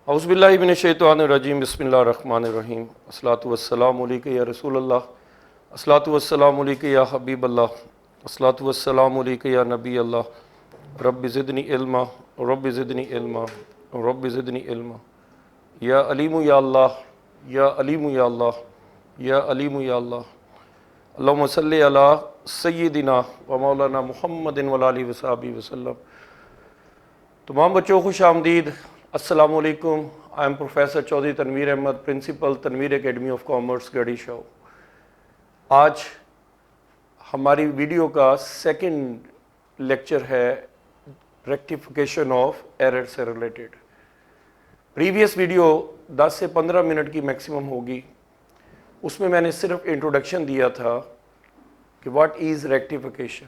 औज़ुबिल्लाहि मिनश्शैतानिर्रजीम बिस्मिल्लाहिर्रहमानिर्रहीम अस्सलातु वस्सलामु अलैका या रसूलल्लाह अस्सलातु वस्सलामु अलैका या हबीबल्लाह अस्सलातु वस्सलामु अलैका या नबी अल्लाह रब्बि ज़िदनी इल्मा रब्बि ज़िदनी इल्मा रब्बि ज़िदनी इल्मा या अलीमु या अल्लाह या अलीमु या अल्लाह या अलीमु या अल्लाह अल्लाहुम्मा सल्लि अला सय्यिदिना व मौलाना मुहम्मदिन व आलिहि व सहाबिहि वसल्लम। तमाम बच्चों खुश आमदीद, अस्सलामु अलैकुम। I am professor Chaudhary Tanveer Ahmad, principal Tanveer academy of commerce Garhi Shah. आज हमारी वीडियो का सेकंड लेक्चर है रेक्टिफिकेशन ऑफ एरर से रिलेटेड। प्रीवियस वीडियो 10 से 15 मिनट की मैक्सिमम होगी, उसमें मैंने सिर्फ इंट्रोडक्शन दिया था कि what is rectification,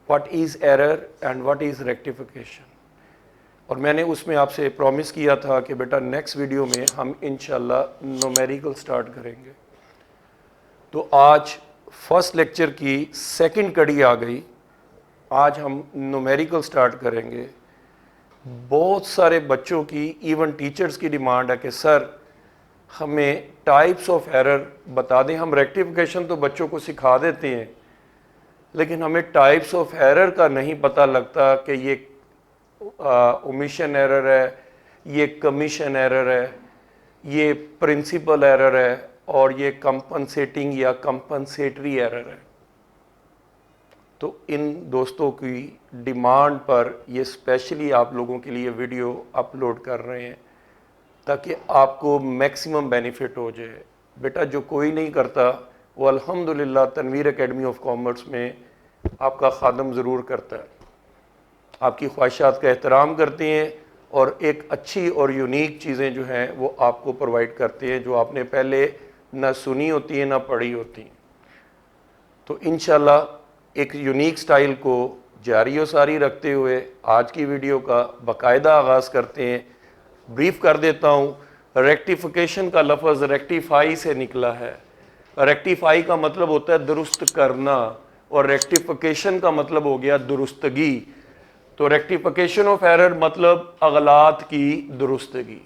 what is error and what is rectification. और मैंने उसमें आपसे प्रॉमिस किया था कि बेटा नेक्स्ट वीडियो में हम इंशाल्लाह न्यूमेरिकल स्टार्ट करेंगे। तो आज फर्स्ट लेक्चर की सेकंड कड़ी आ गई। आज हम न्यूमेरिकल स्टार्ट करेंगे। बहुत सारे बच्चों की, इवन टीचर्स की डिमांड है कि सर हमें टाइप्स ऑफ एरर बता दें। हम रेक्टिफिकेशन तो बच्चों को सिखा देते हैं, लेकिन हमें टाइप्स ऑफ एरर का नहीं पता लगता कि ये ओमिशन एरर है, ये कमीशन एरर है, ये प्रिंसिपल एरर है और ये कंपनसेटिंग या कंपनसेटरी एरर है। तो इन दोस्तों की डिमांड पर ये स्पेशली आप लोगों के लिए वीडियो अपलोड कर रहे हैं ताकि आपको मैक्सिमम बेनिफिट हो जाए। बेटा जो कोई नहीं करता वो अल्हम्दुलिल्लाह तनवीर एकेडमी ऑफ कॉमर्स में आपका खादम ज़रूर करता है, आपकी ख्वाहिशात का एहतराम करते हैं और एक अच्छी और यूनिक चीज़ें जो हैं वो आपको प्रोवाइड करते हैं जो आपने पहले ना सुनी होती है ना पढ़ी होती हैं। तो इंशाल्लाह एक यूनिक स्टाइल को जारी व सारी रखते हुए आज की वीडियो का बाकायदा आगाज़ करते हैं। ब्रीफ कर देता हूँ, रेक्टिफिकेशन का लफ्ज़ रेक्टिफाई से निकला है। रेक्टिफाई का मतलब होता है दुरुस्त करना और रेक्टिफिकेशन का मतलब हो गया दुरुस्तगी। तो रेक्टिफिकेशन ऑफ एरर मतलब अगलात की दुरुस्तगी।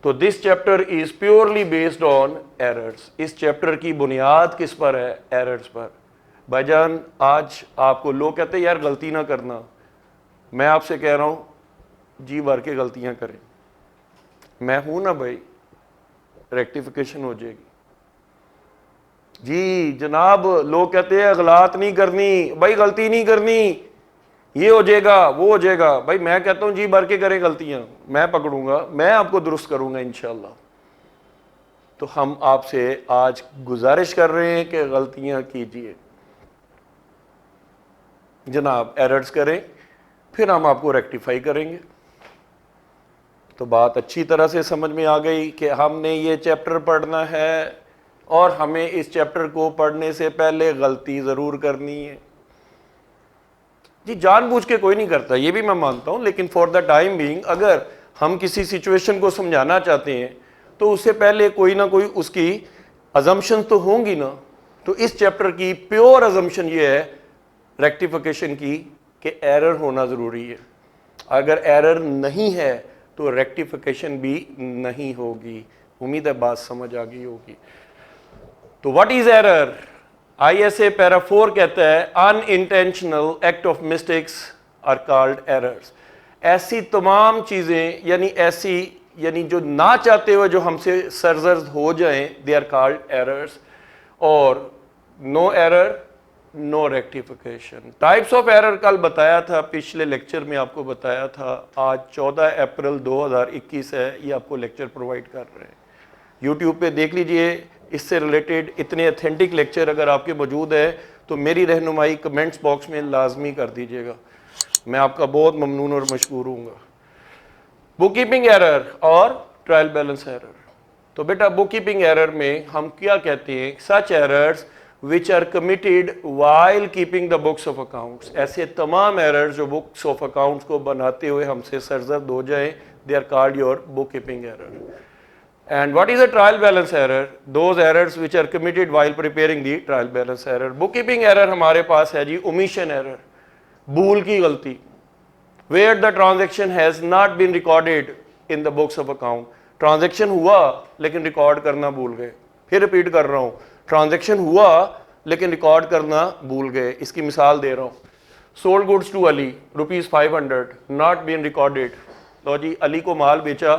तो this chapter is purely based on errors. इस चैप्टर की बुनियाद किस पर है? एरर्स पर। भाईजान आज आपको लोग कहते हैं यार गलती ना करना, मैं आपसे कह रहा हूं जी भर के गलतियां करें। मैं हूं ना भाई, रेक्टिफिकेशन हो जाएगी। जी जनाब, लोग कहते हैं अगलात नहीं करनी, भाई गलती नहीं करनी, ये हो जाएगा वो हो जाएगा। भाई मैं कहता हूं जी भर के करें गलतियां, मैं पकड़ूंगा, मैं आपको दुरुस्त करूंगा इंशाल्लाह। तो हम आपसे आज गुजारिश कर रहे हैं कि गलतियां कीजिए जनाब, एरर्स करें, फिर हम आपको रेक्टिफाई करेंगे। तो बात अच्छी तरह से समझ में आ गई कि हमने ये चैप्टर पढ़ना है और हमें इस चैप्टर को पढ़ने से पहले गलती ज़रूर करनी है। जी जानबूझ के कोई नहीं करता, ये भी मैं मानता हूँ, लेकिन फॉर द टाइम बीइंग अगर हम किसी सिचुएशन को समझाना चाहते हैं तो उससे पहले कोई ना कोई उसकी अजम्पशन तो होंगी ना। तो इस चैप्टर की प्योर अजम्पशन ये है रेक्टिफिकेशन की कि एरर होना ज़रूरी है। अगर एरर नहीं है तो रेक्टिफिकेशन भी नहीं होगी। उम्मीद है बात समझ आ गई होगी। तो what is error? ISA para 4 कहता है unintentional act of mistakes are called errors. ऐसी तमाम चीज़ें यानी जो ना चाहते हुए जो हमसे सरजर्द हो जाएं, दे आर कॉल्ड एरर्स। और no error no rectification. Types of error कल बताया था, पिछले लेक्चर में आपको बताया था। आज 14 अप्रैल 2021 है, ये आपको लेक्चर प्रोवाइड कर रहे हैं। यूट्यूब पे देख लीजिए, इससे रिलेटेड इतने ऑथेंटिक लेक्चर अगर आपके मौजूद है तो मेरी रहनुमाई कमेंट्स बॉक्स में लाजमी कर दीजिएगा, मैं आपका बहुत ममनून और मशकूर हूँगा। बुक कीपिंग एरर और ट्रायल बैलेंस एरर। तो बेटा बुक कीपिंग एरर में हम क्या कहते हैं? Such errors which are committed while keeping the books of accounts. ऐसे तमाम एरर्स जो बुक्स ऑफ अकाउंट्स को बनाते हुए हमसे सरजद हो जाएं, they are called your book keeping error. And what is a trial balance error? Those errors which are committed while preparing the trial balance error. Bookkeeping error हमारे पास है जी omission error, भूल की गलती। Where the transaction has not been recorded in the books of account. Transaction हुआ लेकिन record करना भूल गए। फिर रिपीट कर रहा हूं, ट्रांजेक्शन हुआ लेकिन रिकॉर्ड करना भूल गए। इसकी मिसाल दे रहा हूं, sold goods to Ali ₹500 not been recorded. तो जी अली को माल बेचा,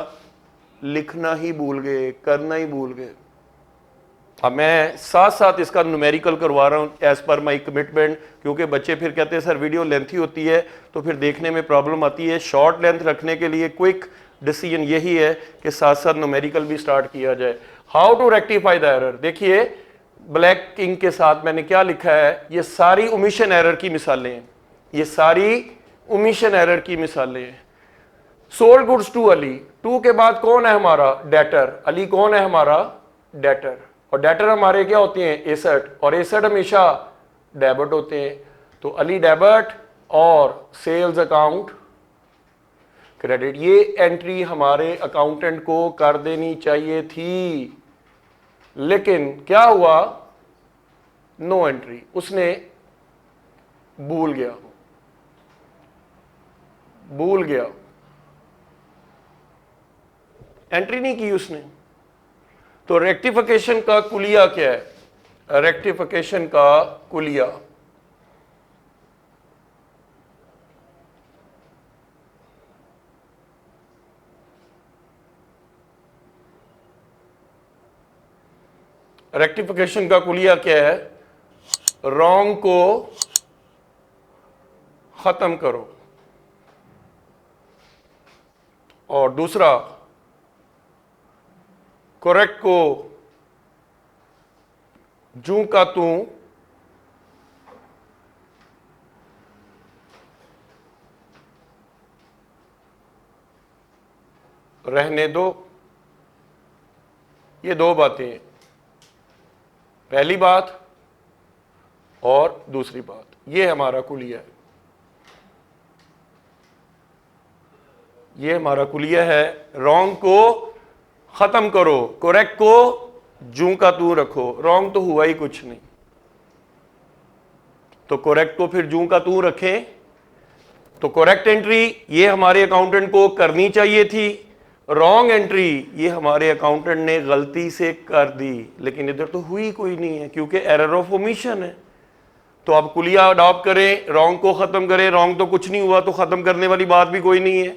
लिखना ही भूल गए, करना ही भूल गए। अब मैं साथ साथ इसका न्यूमेरिकल करवा रहा हूँ एज पर माई कमिटमेंट, क्योंकि बच्चे फिर कहते हैं सर वीडियो लेंथी होती है तो फिर देखने में प्रॉब्लम आती है। शॉर्ट लेंथ रखने के लिए क्विक डिसीजन यही है कि साथ साथ न्यूमेरिकल भी स्टार्ट किया जाए। How to rectify the error, देखिए ब्लैक इंक के साथ मैंने क्या लिखा है, ये सारी ओमिशन एरर की मिसालें हैं, ये सारी ओमिशन एरर की मिसालें हैं। Sold goods to Ali, to के बाद कौन है हमारा, डेटर। अली कौन है हमारा, डेटर। और डेटर हमारे क्या होते हैं, एसेट, और एसेट हमेशा डेबिट होते हैं। तो अली डेबिट और सेल्स अकाउंट क्रेडिट। ये एंट्री हमारे अकाउंटेंट को कर देनी चाहिए थी, लेकिन क्या हुआ, नो एंट्री, उसने भूल गया, एंट्री नहीं की उसने। तो रेक्टिफिकेशन का कुलिया क्या है, रेक्टिफिकेशन का कुलिया, रेक्टिफिकेशन का कुलिया क्या है, रॉन्ग को खत्म करो, और दूसरा करेक्ट को जूं का तूं रहने दो। ये दो बातें हैं, पहली बात और दूसरी बात, ये हमारा कुलिया है, ये हमारा कुलिया है। रॉन्ग को खत्म करो, करेक्ट को जूं का तू रखो। रॉन्ग तो हुआ ही कुछ नहीं, तो करेक्ट को फिर जूं का तू रखें। तो करेक्ट एंट्री ये हमारे अकाउंटेंट को करनी चाहिए थी, रॉन्ग एंट्री ये हमारे अकाउंटेंट ने गलती से कर दी, लेकिन इधर तो हुई कोई नहीं है क्योंकि एरर ऑफ ओमिशन है। तो अब कुलिया अडॉप्ट करें, रॉन्ग को खत्म करें। रॉन्ग तो कुछ नहीं हुआ तो खत्म करने वाली बात भी कोई नहीं है।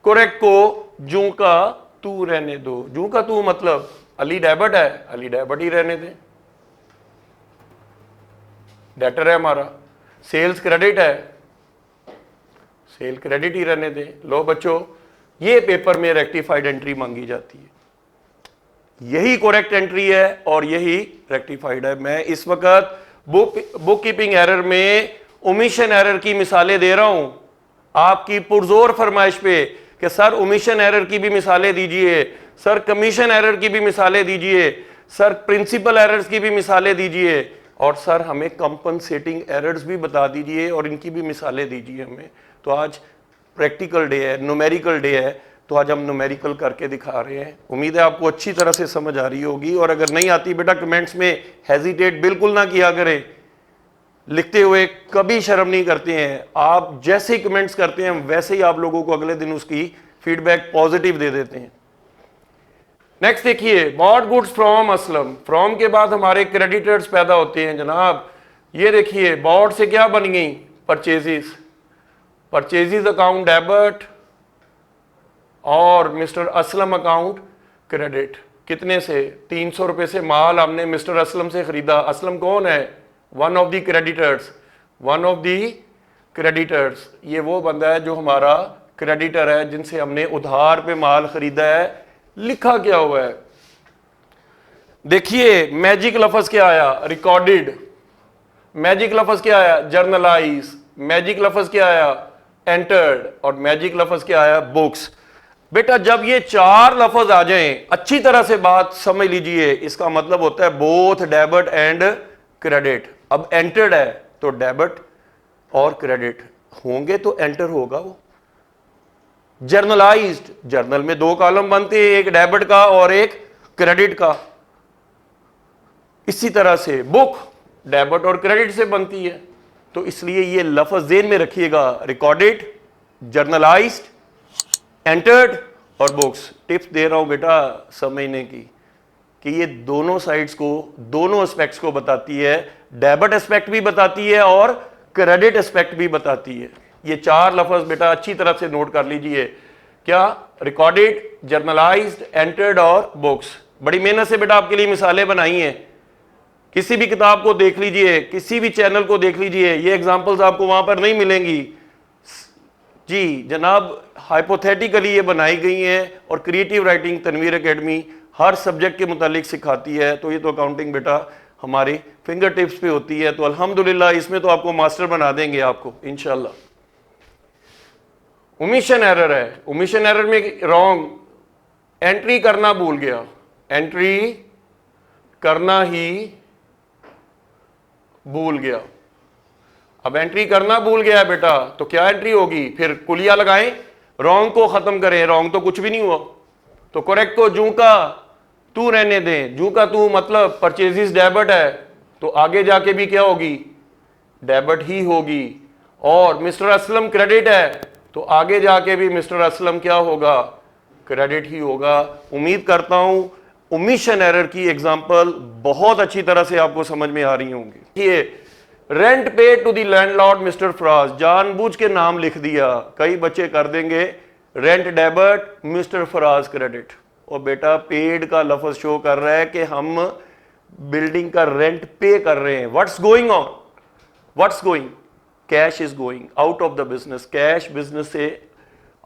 करेक्ट को जूं का तू रहने दो। जूं का तू मतलब अली डेबिट है, अली डेबिट ही रहने दे, डेटर है हमारा। सेल्स क्रेडिट है, सेल क्रेडिट ही रहने दे। लो बच्चों, ये पेपर में रेक्टिफाइड एंट्री मांगी जाती है, यही करेक्ट एंट्री है और यही रेक्टिफाइड है। मैं इस वक्त बुक कीपिंग एरर में ओमिशन एरर की मिसालें दे रहा हूं आपकी पुरजोर फरमाइश पे कि सर ओमिशन एरर की भी मिसालें दीजिए, सर कमीशन एरर की भी मिसालें दीजिए, सर प्रिंसिपल एरर्स की भी मिसालें दीजिए, और सर हमें कंपनसेटिंग एरर्स भी बता दीजिए और इनकी भी मिसालें दीजिए हमें। तो आज प्रैक्टिकल डे है, न्यूमेरिकल डे है, तो आज हम न्यूमेरिकल करके दिखा रहे हैं। उम्मीद है आपको अच्छी तरह से समझ आ रही होगी, और अगर नहीं आती बेटा कमेंट्स में हेजिटेट बिल्कुल ना किया करें, लिखते हुए कभी शर्म नहीं करते हैं। आप जैसे ही कमेंट्स करते हैं वैसे ही आप लोगों को अगले दिन उसकी फीडबैक पॉजिटिव दे देते हैं। नेक्स्ट देखिए, bot goods from Aslam. From के बाद हमारे क्रेडिटर्स पैदा होते हैं जनाब। ये देखिए बॉट से क्या बन गई, परचेजेस। परचेजेस अकाउंट डेबिट और मिस्टर असलम अकाउंट क्रेडिट। कितने से, 300 रुपए से माल हमने मिस्टर असलम से खरीदा। असलम कौन है, one of the creditors, one of the creditors. ये वो बंदा है जो हमारा क्रेडिटर है, जिनसे हमने उधार पे माल खरीदा है। लिखा क्या हुआ है, देखिए मैजिक लफ्ज क्या आया, रिकॉर्डेड। मैजिक लफ्ज क्या आया, जर्नलाइज। मैजिक लफ्ज क्या आया, एंटर्ड। और मैजिक लफ्ज क्या आया, बुक्स। बेटा जब ये चार लफ्ज आ जाएं, अच्छी तरह से बात समझ लीजिए, इसका मतलब होता है बोथ डेबिट एंड क्रेडिट। अब एंटर्ड है तो डेबिट और क्रेडिट होंगे तो एंटर होगा वो। जर्नलाइज्ड, जर्नल में दो कॉलम बनते हैं, एक डेबिट का और एक क्रेडिट का। इसी तरह से बुक डेबिट और क्रेडिट से बनती है। तो इसलिए ये लफ्ज ज़हन में रखिएगा, रिकॉर्डेड जर्नलाइज्ड, एंटर्ड और बुक्स। टिप्स दे रहा हूं बेटा समझने की कि ये दोनों साइड्स को, दोनों एस्पेक्ट्स को बताती है। डेबिट एस्पेक्ट भी बताती है और क्रेडिट एस्पेक्ट भी बताती है। ये चार लफ्ज बेटा अच्छी तरह से नोट कर लीजिए। क्या? रिकॉर्डेड, जर्नलाइज्ड, एंटर्ड और बुक्स। बड़ी मेहनत से बेटा आपके लिए मिसालें बनाई हैं। किसी भी किताब को देख लीजिए, किसी भी चैनल को देख लीजिए, ये एग्जांपल्स आपको वहां पर नहीं मिलेंगी जी जनाब। हाइपोथेटिकली ये बनाई गई हैं और क्रिएटिव राइटिंग तनवीर एकेडमी हर सब्जेक्ट के मुतालिक सिखाती है। तो ये तो अकाउंटिंग बेटा हमारे फिंगर टिप्स पे होती है। तो अल्हम्दुलिल्लाह इसमें तो आपको मास्टर बना देंगे आपको इंशाल्लाह। ओमिशन एरर है। ओमिशन एरर में रॉन्ग, एंट्री करना भूल गया, एंट्री करना ही भूल गया। अब एंट्री करना भूल गया है बेटा, तो क्या एंट्री होगी? फिर कुलिया लगाएं, रॉन्ग को खत्म करें। रॉन्ग तो कुछ भी नहीं हुआ, तो करेक्ट को जू का तू रहने दें। जू का तू मतलब परचेजिस डेबिट है, तो आगे जाके भी क्या होगी? डेबिट ही होगी। और मिस्टर असलम क्रेडिट है, तो आगे जाके भी मिस्टर असलम क्या होगा? क्रेडिट ही होगा। उम्मीद करता हूं ओमिशन एरर की एग्जांपल बहुत अच्छी तरह से आपको समझ में आ रही होंगी। ये rent pay to the landlord mister Faraz, जानबूझ के नाम लिख दिया। कई बच्चे कर देंगे rent debit, mister Faraz credit. और बेटा पेड का लफ्ज शो कर रहा है कि हम बिल्डिंग का रेंट पे कर रहे हैं। What's going on? What's going? Cash is going out of the business. Cash business से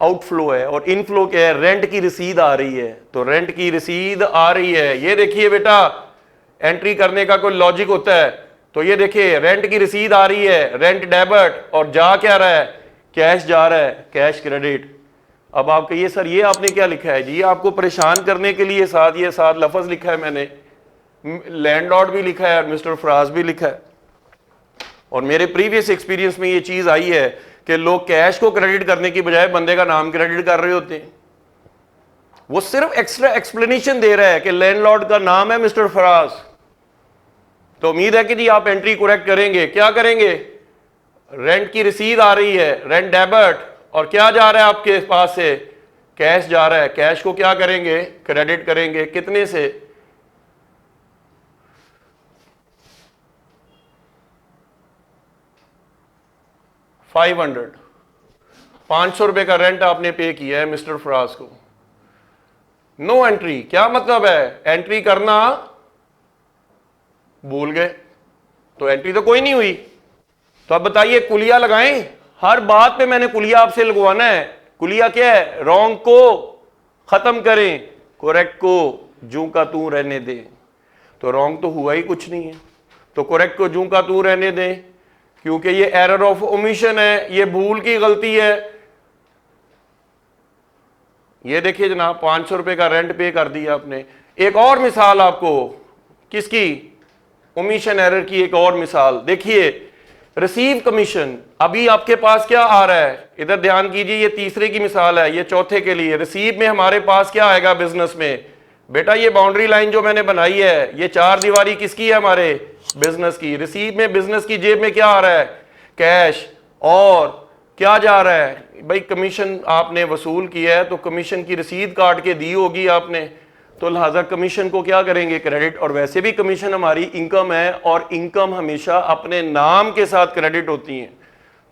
आउटफ्लो है और इनफ्लो क्या है? रेंट की रसीद आ रही है। तो रेंट की रसीद आ रही है। ये देखिए बेटा, एंट्री करने का कोई लॉजिक होता है। तो ये देखिए रेंट की रसीद आ रही है, रेंट डेबिट, और जा क्या रहा है? कैश जा रहा है, कैश क्रेडिट। अब आप कहिए सर ये आपने क्या लिखा है? जी ये आपको परेशान करने के लिए साथ ये साथ लफ्ज लिखा है मैंने। लैंडलॉर्ड भी लिखा है और मिस्टर फराज भी लिखा है। और मेरे प्रीवियस एक्सपीरियंस में ये चीज आई है कि लोग कैश को क्रेडिट करने की बजाय बंदे का नाम क्रेडिट कर रहे होते हैं। वो सिर्फ एक्स्ट्रा एक्सप्लेनेशन दे रहा है कि लैंडलॉर्ड का नाम है मिस्टर फराज। तो उम्मीद है कि जी आप एंट्री करेक्ट करेंगे। क्या करेंगे? रेंट की रसीद आ रही है, रेंट डेबिट, और क्या जा रहा है आपके पास से? कैश जा रहा है। कैश को क्या करेंगे? क्रेडिट करेंगे। कितने से? $500। ₹500 का रेंट आपने पे किया है मिस्टर फराज को। No entry. क्या मतलब है? एंट्री करना भूल गए, तो एंट्री तो कोई नहीं हुई। तो अब बताइए कुलिया लगाएं। हर बात पे मैंने कुलिया आपसे लगवाना है। कुलिया क्या है? रॉन्ग को खत्म करें, करेक्ट को जू का तू रहने दें। तो रॉन्ग तो हुआ ही कुछ नहीं है, तो करेक्ट को जू का तू रहने दें, क्योंकि ये एरर ऑफ ओमिशन है, ये भूल की गलती है। ये देखिए जनाब ₹500 का रेंट पे कर दिया आपने। एक और मिसाल आपको किसकी? ओमिशन एरर की एक और मिसाल देखिए। Receive commission. अभी आपके पास क्या आ रहा है? इधर ध्यान कीजिए, ये तीसरे की मिसाल है, ये चौथे के लिए। रिसीव में हमारे पास क्या आएगा बिजनेस में? बेटा ये बाउंड्री लाइन जो मैंने बनाई है, ये चार दीवारी किसकी है? हमारे बिजनेस की। रिसीव में बिजनेस की जेब में क्या आ रहा है? कैश। और क्या जा रहा है? भाई कमीशन आपने वसूल किया है, तो कमीशन की रसीद काट के दी होगी आपने, तो लिहाजा कमीशन को क्या करेंगे? क्रेडिट। और वैसे भी कमीशन हमारी इनकम है, और इनकम हमेशा अपने नाम के साथ क्रेडिट होती है।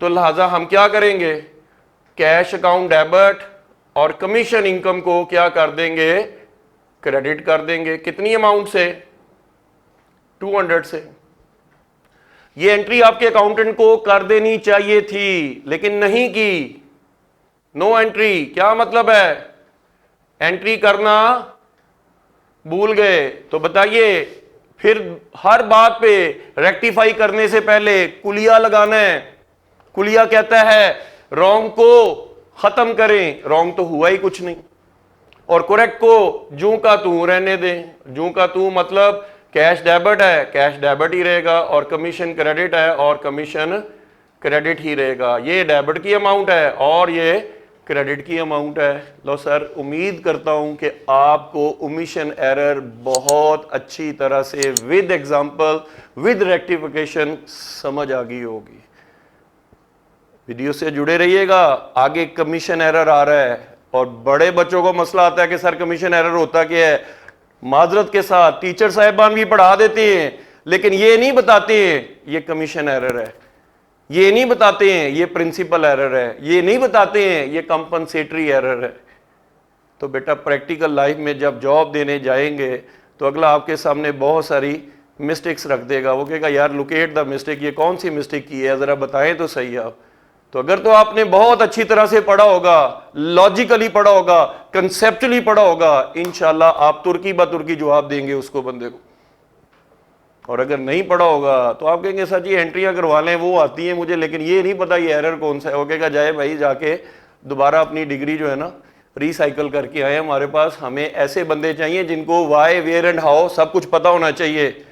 तो लिहाजा हम क्या करेंगे? कैश अकाउंट डेबिट और कमीशन इनकम को क्या कर देंगे? क्रेडिट कर देंगे। कितनी अमाउंट से? 200 से। ये एंट्री आपके अकाउंटेंट को कर देनी चाहिए थी, लेकिन नहीं की। No entry. क्या मतलब है? एंट्री करना भूल गए। तो बताइए फिर हर बात पे रेक्टिफाई करने से पहले कुलिया लगाना है। कुलिया कहता है रॉन्ग को खत्म करें, रॉन्ग तो हुआ ही कुछ नहीं, और करेक्ट को जू का तू रहने दें। जू का तू मतलब कैश डेबिट है, कैश डेबिट ही रहेगा, और कमीशन क्रेडिट है और कमीशन क्रेडिट ही रहेगा। ये डेबिट की अमाउंट है और ये क्रेडिट की अमाउंट है। लो सर, उम्मीद करता हूं कि आपको ओमिशन एरर बहुत अच्छी तरह से विद एग्जांपल, विद रेक्टिफिकेशन समझ आ गई होगी। वीडियो से जुड़े रहिएगा, आगे कमीशन एरर आ रहा है और बड़े बच्चों को मसला आता है कि सर कमीशन एरर होता क्या है। माजरत के साथ टीचर साहिबान भी पढ़ा देते हैं लेकिन ये नहीं बताते हैं ये कमीशन एरर है, ये नहीं बताते हैं ये प्रिंसिपल एरर है, ये नहीं बताते हैं ये कंपनसेटरी एरर है। तो बेटा प्रैक्टिकल लाइफ में जब जॉब देने जाएंगे तो अगला आपके सामने बहुत सारी मिस्टेक्स रख देगा, वो कहेगा यार लोकेट द मिस्टेक, ये कौन सी मिस्टेक की है ज़रा बताएं तो सही आप। तो अगर तो आपने बहुत अच्छी तरह से पढ़ा होगा, लॉजिकली पढ़ा होगा, कंसेप्चुअली पढ़ा होगा, इंशाल्लाह आप तुर्की ब तुर्की जवाब देंगे उसको बंदे को। और अगर नहीं पढ़ा होगा तो आप कहेंगे सर जी एंट्रियां करवा लें वो आती हैं मुझे लेकिन ये नहीं पता ये एरर कौन सा है। वो कहेगा जाए भाई जाके दोबारा अपनी डिग्री जो है ना रिसाइकल करके आए, हमारे पास हमें ऐसे बंदे चाहिए जिनको वाई वेयर एंड हाउ सब कुछ पता होना चाहिए।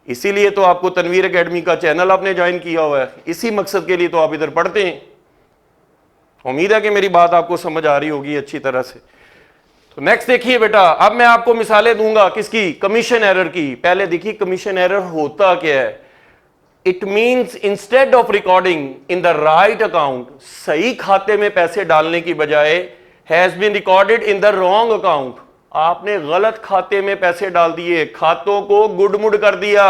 इसीलिए तो आपको तनवीर एकेडमी का चैनल आपने ज्वाइन किया हुआ है, इसी मकसद के लिए तो आप इधर पढ़ते हैं। उम्मीद है कि मेरी बात आपको समझ आ रही होगी अच्छी तरह से। तो नेक्स्ट देखिए बेटा, अब मैं आपको मिसालें दूंगा किसकी, कमीशन एरर की। पहले देखिए कमीशन एरर होता क्या है। It means instead of recording in the right account, सही खाते में पैसे डालने की बजाय has been recorded in the wrong account, आपने गलत खाते में पैसे डाल दिए, खातों को गुडमुड कर दिया।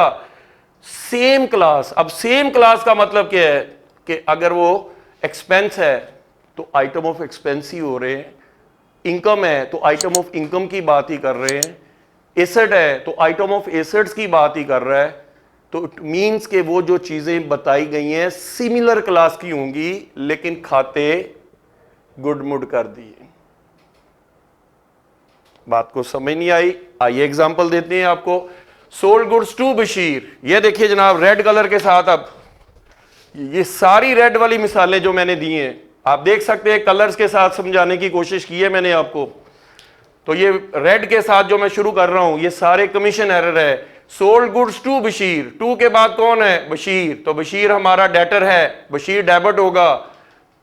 सेम क्लास, अब सेम क्लास का मतलब क्या है कि अगर वो एक्सपेंस है तो आइटम ऑफ एक्सपेंस ही हो रहे हैं, इनकम है तो आइटम ऑफ इनकम की बात ही कर रहे हैं, एसेट है तो आइटम ऑफ एसेट्स की बात ही कर रहा है। तो इट मींस कि वो जो चीजें बताई गई हैं सिमिलर क्लास की होंगी लेकिन खाते गुडमुड कर दिए। बात को समझ नहीं आई? आइए एग्जांपल देते हैं आपको। सोल्ड गुड्स टू बशीर, ये देखिए जनाब रेड कलर के साथ, अब ये सारी रेड वाली मिसालें जो मैंने दी हैं आप देख सकते हैं, कलर्स के साथ समझाने की कोशिश की है मैंने आपको। तो ये रेड के साथ जो मैं शुरू कर रहा हूं ये सारे कमीशन एरर है। Sold goods to Bashir, to के बाद कौन है, बशीर, तो बशीर हमारा डेटर है, बशीर डेबिट होगा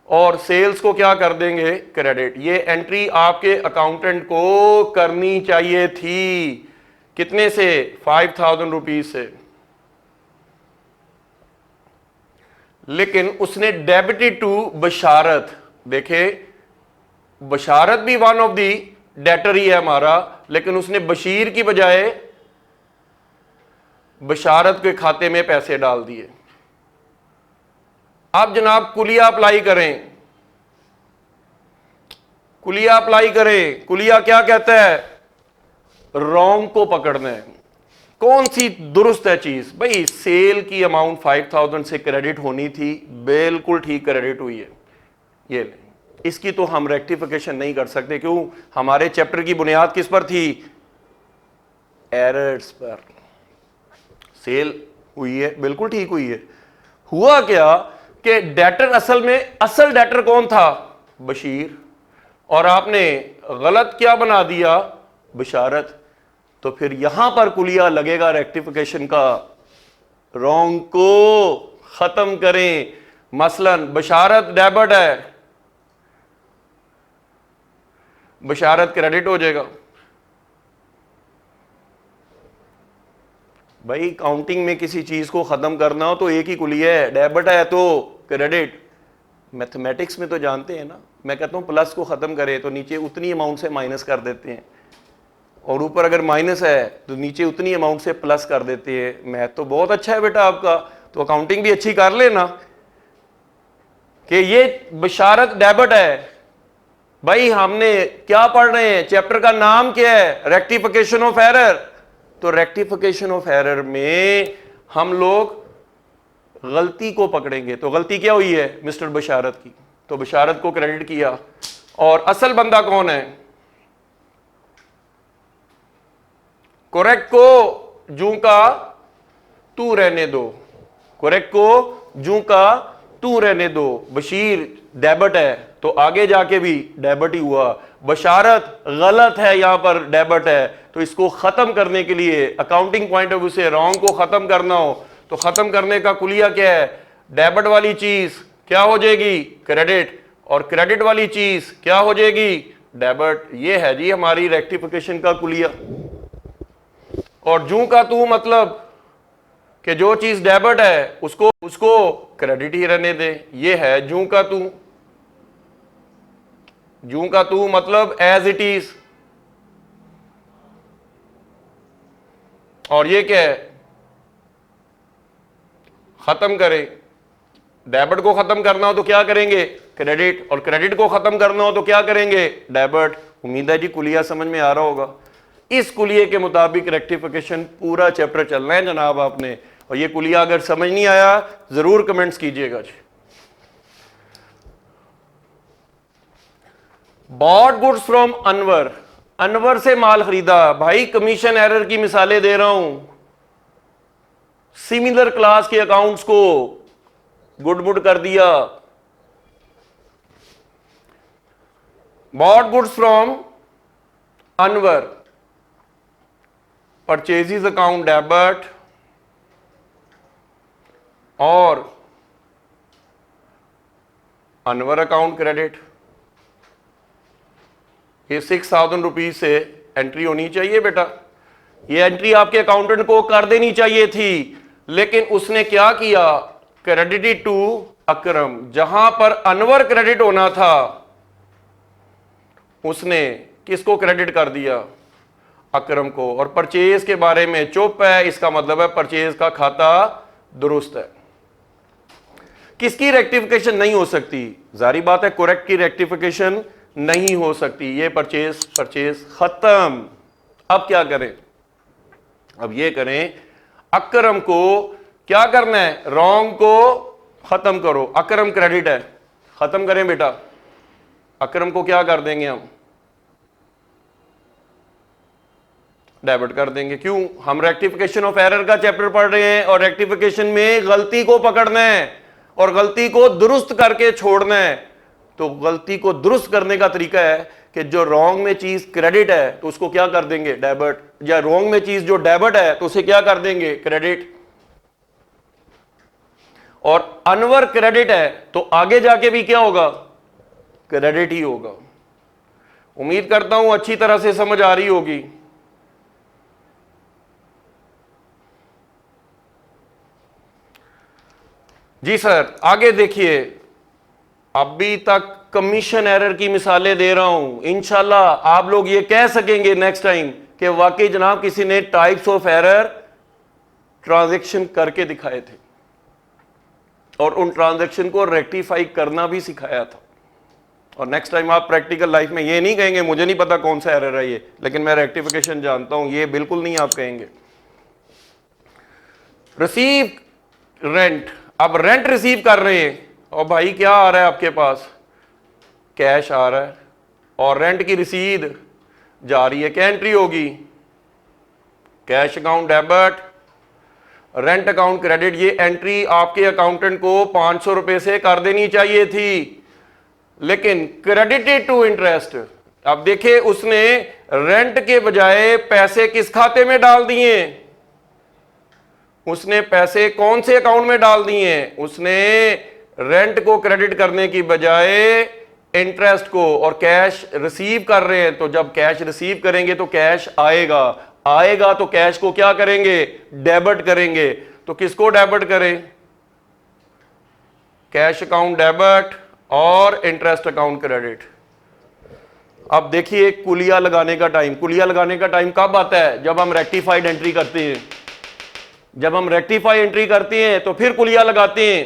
और सेल्स को क्या कर देंगे, क्रेडिट। ये एंट्री आपके अकाउंटेंट को करनी चाहिए थी, कितने से, 5000 रुपीज से, लेकिन उसने डेबिटेड टू बशारत। देखे बशारत भी वन ऑफ दी डेटर ही है हमारा, लेकिन उसने बशीर की बजाय बशारत के खाते में पैसे डाल दिए। आप जनाब कुलिया अप्लाई करें, कुलिया अप्लाई करें। कुलिया क्या कहता है, रॉन्ग को पकड़ना है। कौन सी दुरुस्त है चीज भाई, सेल की अमाउंट 5000 से क्रेडिट होनी थी, बिल्कुल ठीक क्रेडिट हुई है, ये ले। इसकी तो हम रेक्टिफिकेशन नहीं कर सकते, क्यों, हमारे चैप्टर की बुनियाद किस पर थी, एरर्स पर। सेल हुई है, बिल्कुल ठीक हुई है। हुआ क्या कि डेटर असल में, असल डेटर कौन था, बशीर, और आपने गलत क्या बना दिया, बशारत। तो फिर यहां पर कुलिया लगेगा रेक्टिफिकेशन का, रॉन्ग को खत्म करें। मसलन बशारत डेबिट है, बशारत क्रेडिट हो जाएगा। भाई काउंटिंग में किसी चीज को खत्म करना हो तो एक ही कुलिया है, डेबिट है तो क्रेडिट। मैथमेटिक्स में तो जानते हैं ना, मैं कहता हूं प्लस को खत्म करें तो नीचे उतनी अमाउंट से माइनस कर देते हैं, और ऊपर अगर माइनस है तो नीचे उतनी अमाउंट से प्लस कर देते हैं। मैथ तो बहुत अच्छा है बेटा आपका, तो अकाउंटिंग भी अच्छी कर लेना कि ये बशारत डेबिट है। भाई हमने क्या पढ़ रहे हैं, चैप्टर का नाम क्या है, रेक्टिफिकेशन ऑफ एरर। तो रेक्टिफिकेशन ऑफ एरर में हम लोग गलती को पकड़ेंगे। तो गलती क्या हुई है, मिस्टर बशारत की, तो बशारत को क्रेडिट किया। और असल बंदा कौन है, कोरेक्ट को जू का तू रहने दो, कोरेक्ट को जू का तू रहने दो। बशीर डेबिट है तो आगे जाके भी डेबिट ही हुआ, बशारत गलत है, यहां पर डेबिट है, तो इसको खत्म करने के लिए अकाउंटिंग पॉइंट ऑफ व्यू से रॉन्ग को खत्म करना हो तो खत्म करने का कुलिया क्या है, डेबिट वाली चीज क्या हो जाएगी, क्रेडिट, और क्रेडिट वाली चीज क्या हो जाएगी, डेबिट। ये है जी हमारी रेक्टिफिकेशन का कुलिया। और जू का तू मतलब कि जो चीज डेबिट है उसको क्रेडिट ही रहने दे। ये है जूं का तू, जूं का तू मतलब एज इट इज। और ये क्या है, खत्म करें। डेबिट को खत्म करना हो तो क्या करेंगे, क्रेडिट, और क्रेडिट को खत्म करना हो तो क्या करेंगे, डेबिट। उम्मीद है जी कुलिया समझ में आ रहा होगा। इस कुलिये के मुताबिक रेक्टिफिकेशन पूरा चैप्टर चलना है जनाब आपने। और ये कुलिया अगर समझ नहीं आया जरूर कमेंट्स कीजिएगा जी। Bought goods from Anwar, Anwar से माल खरीदा। भाई कमीशन एरर की मिसालें दे रहा हूं, सिमिलर क्लास के अकाउंट्स को गुडमुड कर दिया। Bot goods from Anwar, purchases account debit और अनवर अकाउंट क्रेडिट। ये 6,000 रुपीज से एंट्री होनी चाहिए बेटा। ये एंट्री आपके अकाउंटेंट को कर देनी चाहिए थी, लेकिन उसने क्या किया, क्रेडिट टू अकरम। जहां पर अनवर क्रेडिट होना था उसने किसको क्रेडिट कर दिया, अकरम को। और परचेज के बारे में चुप है, इसका मतलब है परचेज का खाता दुरुस्त है। किसकी रेक्टिफिकेशन नहीं हो सकती, जारी बात है करेक्ट की रेक्टिफिकेशन नहीं हो सकती। ये परचेज खत्म। अब क्या करें, अब ये करें, अकरम को क्या करना है, रॉन्ग को खत्म करो। अकरम क्रेडिट है, खत्म करें बेटा। अकरम को क्या कर देंगे हम, डेबिट कर देंगे। क्यों, हम रेक्टिफिकेशन ऑफ एरर का चैप्टर पढ़ रहे हैं और रेक्टिफिकेशन में गलती को पकड़ना है और गलती को दुरुस्त करके छोड़ना है। तो गलती को दुरुस्त करने का तरीका है कि जो रॉन्ग में चीज क्रेडिट है तो उसको क्या कर देंगे, डेबिट। या रॉन्ग में चीज जो डेबिट है तो उसे क्या कर देंगे, क्रेडिट। और अनवर क्रेडिट है तो आगे जाके भी क्या होगा, क्रेडिट ही होगा। उम्मीद करता हूं अच्छी तरह से समझ आ रही होगी। जी सर, आगे देखिए। अभी तक कमीशन एरर की मिसालें दे रहा हूं, इंशाल्लाह आप लोग ये कह सकेंगे नेक्स्ट टाइम कि वाकई जनाब किसी ने टाइप्स ऑफ एरर ट्रांजैक्शन करके दिखाए थे और उन ट्रांजैक्शन को रेक्टिफाई करना भी सिखाया था। और नेक्स्ट टाइम आप प्रैक्टिकल लाइफ में ये नहीं कहेंगे मुझे नहीं पता कौन सा एरर है ये, लेकिन मैं रेक्टिफिकेशन जानता हूं, ये बिल्कुल नहीं आप कहेंगे। रिसीव रेंट, अब रेंट रिसीव कर रहे हैं और भाई क्या आ रहा है आपके पास, कैश आ रहा है और रेंट की रसीद जा रही है। क्या एंट्री होगी, cash account debit, rent account credit. ये एंट्री आपके अकाउंटेंट को 500 रुपए से कर देनी चाहिए थी, लेकिन क्रेडिटेड टू इंटरेस्ट। अब देखिए उसने रेंट के बजाय पैसे किस खाते में डाल दिए, उसने पैसे कौन से अकाउंट में डाल दिए, उसने रेंट को क्रेडिट करने की बजाय इंटरेस्ट को। और कैश रिसीव कर रहे हैं तो जब कैश रिसीव करेंगे तो कैश आएगा, आएगा तो कैश को क्या करेंगे, डेबिट करेंगे। तो किसको डेबिट करें, कैश अकाउंट डेबिट और इंटरेस्ट अकाउंट क्रेडिट। अब देखिए कुलिया लगाने का टाइम, कुलिया लगाने का टाइम कब आता है, जब हम रेक्टिफाइड एंट्री करते हैं। जब हम रेक्टिफाई एंट्री करते हैं तो फिर कुलिया लगाते हैं।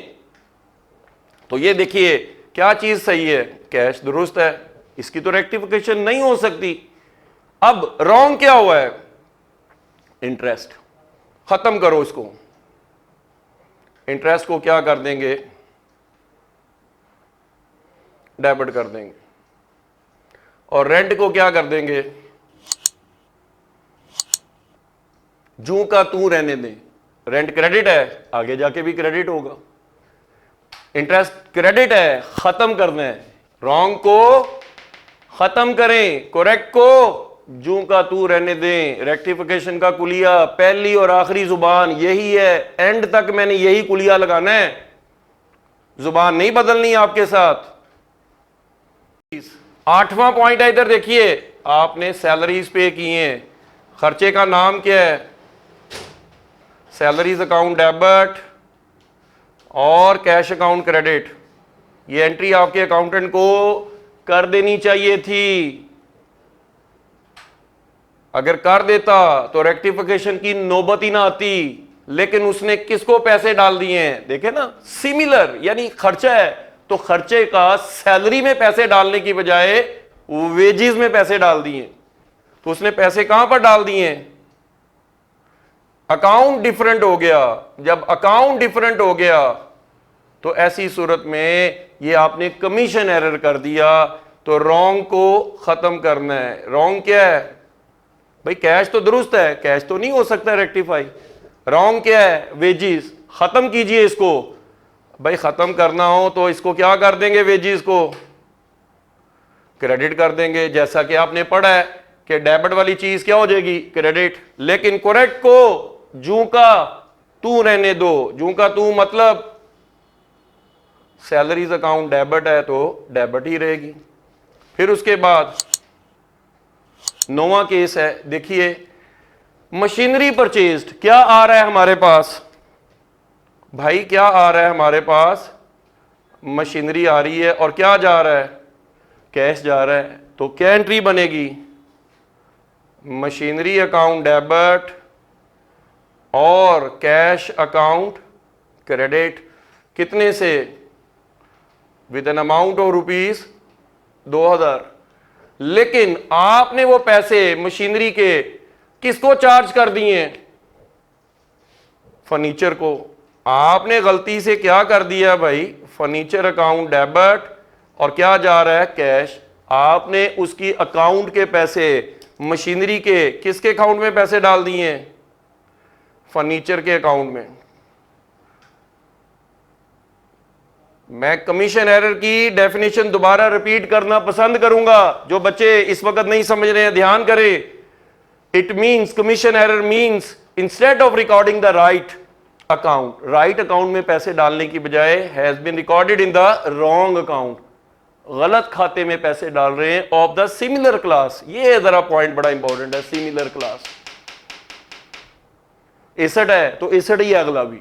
तो ये देखिए क्या चीज सही है, कैश दुरुस्त है, इसकी तो रेक्टिफिकेशन नहीं हो सकती। अब रॉन्ग क्या हुआ है, इंटरेस्ट। खत्म करो इसको, इंटरेस्ट को क्या कर देंगे, डेबिट कर देंगे। और रेंट को क्या कर देंगे, जू का तू रहने दें। रेंट क्रेडिट है, आगे जाके भी क्रेडिट होगा। इंटरेस्ट क्रेडिट है, खत्म करना है, रॉन्ग को खत्म करें, करेक्ट को जू का तू रहने दें। रेक्टिफिकेशन का कुलिया पहली और आखिरी जुबान यही है, एंड तक मैंने यही कुलिया लगाना है, जुबान नहीं बदलनी आपके साथ। 8वां पॉइंट है, इधर देखिए, आपने सैलरीज पे किए हैं, खर्चे का नाम क्या है, सैलरीज अकाउंट डेबिट, और कैश अकाउंट क्रेडिट। ये एंट्री आपके अकाउंटेंट को कर देनी चाहिए थी। अगर कर देता तो रेक्टिफिकेशन की नौबत ही ना आती, लेकिन उसने किसको पैसे डाल दिए हैं, देखे ना, सिमिलर, यानी खर्चा है तो खर्चे का सैलरी में पैसे डालने की बजाय वेजेस में पैसे डाल दिए। तो उसने पैसे कहां पर डाल दिए, अकाउंट डिफरेंट हो गया। जब अकाउंट डिफरेंट हो गया तो ऐसी सूरत में ये आपने कमीशन एरर कर दिया। तो रॉन्ग को खत्म करना है। रॉन्ग क्या है भाई, कैश तो दुरुस्त है, कैश तो नहीं हो सकता रेक्टिफाई। रॉन्ग क्या है, वेजिस। खत्म कीजिए इसको भाई। खत्म करना हो तो इसको क्या कर देंगे, वेजिस को क्रेडिट कर देंगे। जैसा कि आपने पढ़ा है कि डेबिट वाली चीज क्या हो जाएगी, क्रेडिट। लेकिन करेक्ट को जू का तू रहने दो। जू का तू मतलब सैलरीज अकाउंट डेबिट है तो डेबिट ही रहेगी। फिर उसके बाद नौवां केस है, देखिए मशीनरी परचेज्ड। क्या आ रहा है हमारे पास भाई, क्या आ रहा है हमारे पास, मशीनरी आ रही है और क्या जा रहा है, कैश जा रहा है। तो क्या एंट्री बनेगी, मशीनरी अकाउंट डेबिट और कैश अकाउंट क्रेडिट। कितने से, विद एन अमाउंट ऑफ ₹2000। लेकिन आपने वो पैसे मशीनरी के किसको चार्ज कर दिए, फर्नीचर को। आपने गलती से क्या कर दिया भाई, फर्नीचर अकाउंट डेबिट और क्या जा रहा है, कैश। आपने उसकी अकाउंट के पैसे मशीनरी के किसके अकाउंट में पैसे डाल दिए, फर्नीचर के अकाउंट में। मैं कमीशन एरर की डेफिनेशन दोबारा रिपीट करना पसंद करूंगा। जो बच्चे इस वक्त नहीं समझ रहे हैं ध्यान करें। It means, commission error means instead of recording the right account, right account में पैसे डालने की बजाय has been recorded in the wrong account, गलत खाते में पैसे डाल रहे हैं ऑफ द सिमिलर क्लास। ये जरा पॉइंट बड़ा इंपॉर्टेंट है, सिमिलर क्लास। एसेट है तो एसेट ही है अगला भी,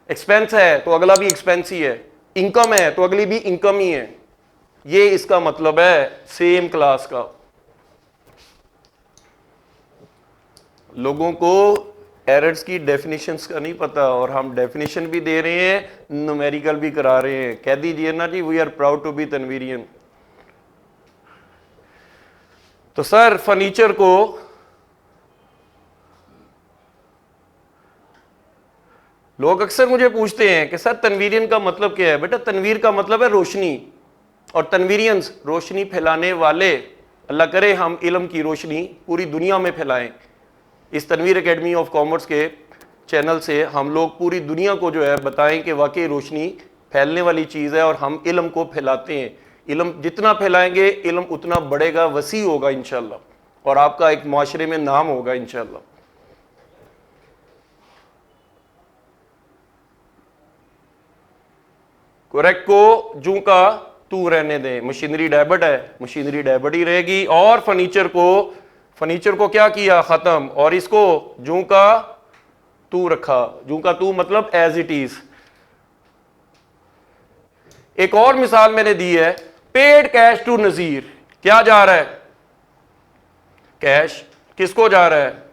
एक्सपेंस है तो अगला भी एक्सपेंस ही है, इनकम है तो अगली भी इनकम ही है। ये इसका मतलब है सेम क्लास का। लोगों को एरर्स की डेफिनेशंस का नहीं पता और हम डेफिनेशन भी दे रहे हैं, न्यूमेरिकल भी करा रहे हैं। कह दीजिए ना जी, we are proud to be Tanveerian. तो सर फर्नीचर को लोग अक्सर मुझे पूछते हैं कि सर तनवीरियन का मतलब क्या है। बेटा तनवीर का मतलब है रोशनी, और तनवीरियंस रोशनी फैलाने वाले। अल्लाह करे हम इल्म की रोशनी पूरी दुनिया में फैलाएं। इस तनवीर एकेडमी ऑफ कॉमर्स के चैनल से हम लोग पूरी दुनिया को जो है बताएं कि वाकई रोशनी फैलने वाली चीज़ है और हम इल्म को फैलाते हैं। इल्म जितना फैलाएंगे इल्म उतना बढ़ेगा, वसी होगा इंशाल्लाह, और आपका एक माशरे में नाम होगा इंशाल्लाह। करेक्ट को जू का तू रहने दें। मशीनरी डेबिट है, मशीनरी डेबिट ही रहेगी। और फर्नीचर को क्या किया, खत्म, और इसको जू का तू रखा। जू का तू मतलब एज इट इज। एक और मिसाल मैंने दी है, पेड कैश टू नजीर। क्या जा रहा है, कैश किसको जा रहा है,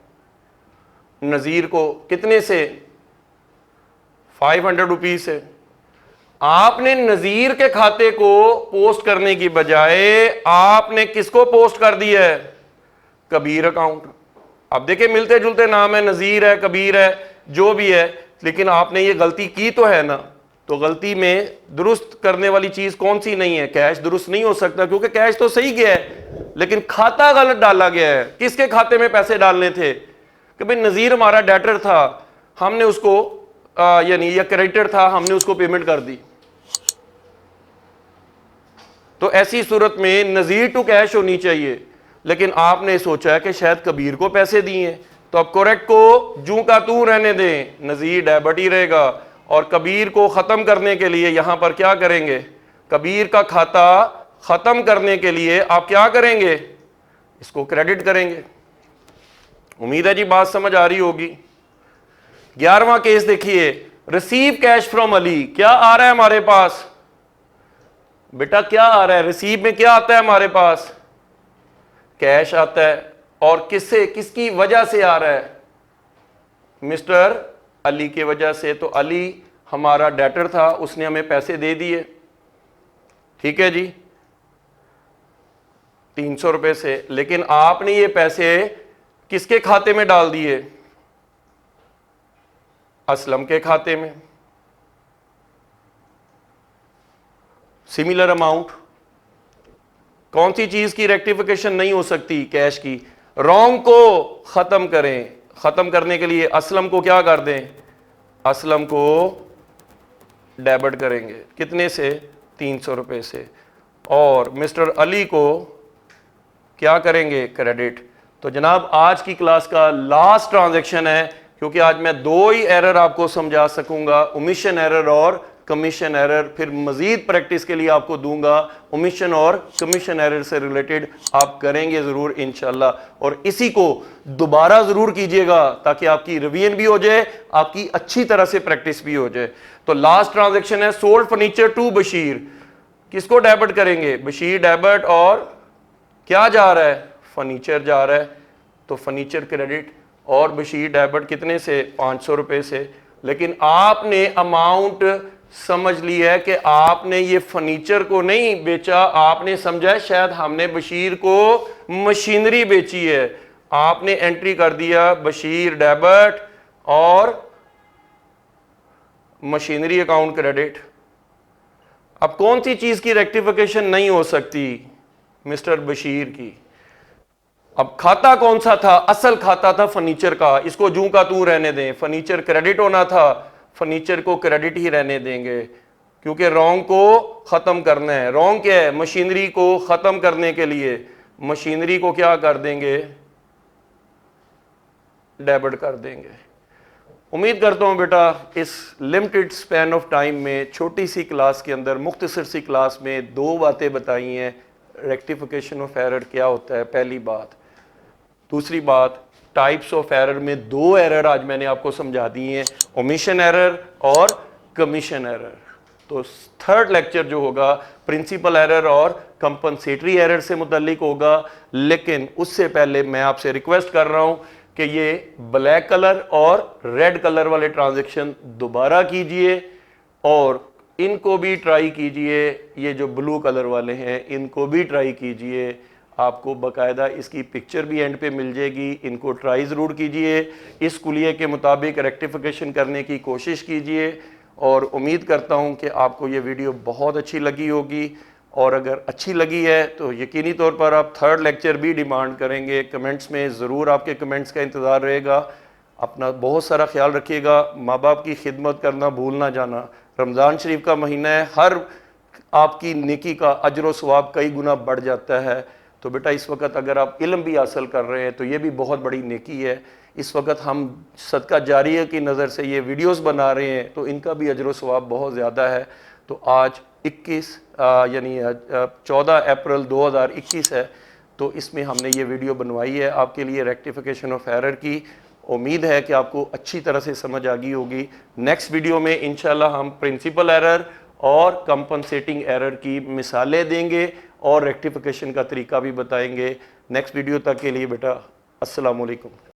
नजीर को। कितने से, 500 रुपीज से। आपने नजीर के खाते को पोस्ट करने की बजाय आपने किसको पोस्ट कर दिया है, कबीर अकाउंट। अब देखिए मिलते जुलते नाम है, नजीर है, कबीर है, जो भी है, लेकिन आपने ये गलती की तो है ना। तो गलती में दुरुस्त करने वाली चीज कौन सी नहीं है, कैश दुरुस्त नहीं हो सकता क्योंकि कैश तो सही गया है, लेकिन खाता गलत डाला गया है। किसके खाते में पैसे डालने थे कि भाई नजीर हमारा डेटर था, हमने उसको यानी या क्रेडिटर था, हमने उसको पेमेंट कर दी। तो ऐसी सूरत में नजीर टू कैश होनी चाहिए, लेकिन आपने सोचा है कि शायद कबीर को पैसे दिए, तो अब करेक्ट को जू का तू रहने दें, नजीर डेबिट ही रहेगा। और कबीर को खत्म करने के लिए यहां पर क्या करेंगे, कबीर का खाता खत्म करने के लिए आप क्या करेंगे, इसको क्रेडिट करेंगे। उम्मीद है जी बात समझ आ रही होगी। 11वां केस देखिए, रिसीव कैश फ्रॉम अली, क्या आ रहा है हमारे पास बेटा, क्या आ रहा है? रिसीव में क्या आता है हमारे पास? कैश आता है। और किससे, किसकी वजह से आ रहा है? मिस्टर अली की वजह से। तो अली हमारा डेटर था, उसने हमें पैसे दे दिए, ठीक है जी, 300 रुपए से। लेकिन आपने ये पैसे किसके खाते में डाल दिए? असलम के खाते में। Similar amount. कौन सी चीज की रेक्टिफिकेशन नहीं हो सकती? कैश की। रॉन्ग को खत्म करें, खत्म करने के लिए असलम को क्या कर दें? असलम को डेबिट करेंगे, कितने से? 300 रुपए से। और मिस्टर अली को क्या करेंगे? क्रेडिट। तो जनाब आज की क्लास का लास्ट ट्रांजैक्शन है, क्योंकि आज मैं दो ही एरर आपको समझा सकूंगा, ओमिशन एरर और कमीशन एरर। फिर मजीद प्रैक्टिस के लिए आपको दूंगा, ओमिशन और कमीशन एरर से रिलेटेड आप करेंगे जरूर इंशाल्लाह। और इसी को दोबारा जरूर कीजिएगा ताकि आपकी रिवीजन भी हो जाए, आपकी अच्छी तरह से प्रैक्टिस भी हो जाए। तो लास्ट ट्रांजैक्शन है सोल्ड फर्नीचर टू बशीर। किसको डेबिट करेंगे? बशीर डेबिट, और क्या जा रहा है? फर्नीचर जा रहा है, तो फर्नीचर क्रेडिट। और बशीर डेबिट कितने से? 500 रुपए से। लेकिन आपने अमाउंट समझ ली है कि आपने ये फर्नीचर को नहीं बेचा, आपने समझा है शायद हमने बशीर को मशीनरी बेची है। आपने एंट्री कर दिया बशीर डेबिट और मशीनरी अकाउंट क्रेडिट। अब कौन सी चीज की रेक्टिफिकेशन नहीं हो सकती? मिस्टर बशीर की। अब खाता कौन सा था? असल खाता था फर्नीचर का, इसको जूं का तू रहने दें। फर्नीचर क्रेडिट होना था, फर्नीचर को क्रेडिट ही रहने देंगे, क्योंकि रॉन्ग को खत्म करना है। रॉन्ग क्या है? मशीनरी को खत्म करने के लिए मशीनरी को क्या कर देंगे? डेबिट कर देंगे। उम्मीद करता हूं बेटा इस लिमिटेड स्पैन ऑफ टाइम में, छोटी सी क्लास के अंदर, मुख्तसर सी क्लास में दो बातें बताई हैं। रेक्टिफिकेशन ऑफ एरर क्या होता है, पहली बात। दूसरी बात, टाइप्स ऑफ एरर में दो एरर आज मैंने आपको समझा दिए हैं, ओमिशन एरर और कमीशन एरर। तो थर्ड लेक्चर जो होगा प्रिंसिपल एरर और कंपनसेटरी एरर से मुतल्लिक होगा। लेकिन उससे पहले मैं आपसे रिक्वेस्ट कर रहा हूं कि ये ब्लैक कलर और रेड कलर वाले ट्रांजैक्शन दोबारा कीजिए, और इनको भी ट्राई कीजिए। ये जो ब्लू कलर वाले हैं इनको भी ट्राई कीजिए। आपको बकायदा इसकी पिक्चर भी एंड पे मिल जाएगी, इनको ट्राई ज़रूर कीजिए। इस कुलिये के मुताबिक रेक्टिफिकेशन करने की कोशिश कीजिए, और उम्मीद करता हूं कि आपको ये वीडियो बहुत अच्छी लगी होगी। और अगर अच्छी लगी है तो यकीनी तौर पर आप थर्ड लेक्चर भी डिमांड करेंगे। कमेंट्स में ज़रूर आपके कमेंट्स का इंतज़ार रहेगा। अपना बहुत सारा ख्याल रखिएगा, माँ बाप की खिदमत करना भूल ना जाना। रमज़ान शरीफ का महीना है, हर आपकी नेकी का अजर व सवाब कई गुना बढ़ जाता है। तो बेटा इस वक्त अगर आप इल्म भी हासिल कर रहे हैं तो ये भी बहुत बड़ी नेकी है। इस वक्त हम सदका जारिया की नज़र से ये वीडियोस बना रहे हैं तो इनका भी अजर व सवाब बहुत ज़्यादा है। तो आज 21 यानी 14 अप्रैल 2021 है, तो इसमें हमने ये वीडियो बनवाई है आपके लिए रेक्टिफिकेशन ऑफ एरर की। उम्मीद है कि आपको अच्छी तरह से समझ आ गई होगी। नेक्स्ट वीडियो में इंशाल्लाह हम प्रिंसिपल एरर और कंपनसेटिंग एरर की मिसालें देंगे और रेक्टिफिकेशन का तरीका भी बताएंगे। नेक्स्ट वीडियो तक के लिए बेटा अस्सलाम वालेकुम।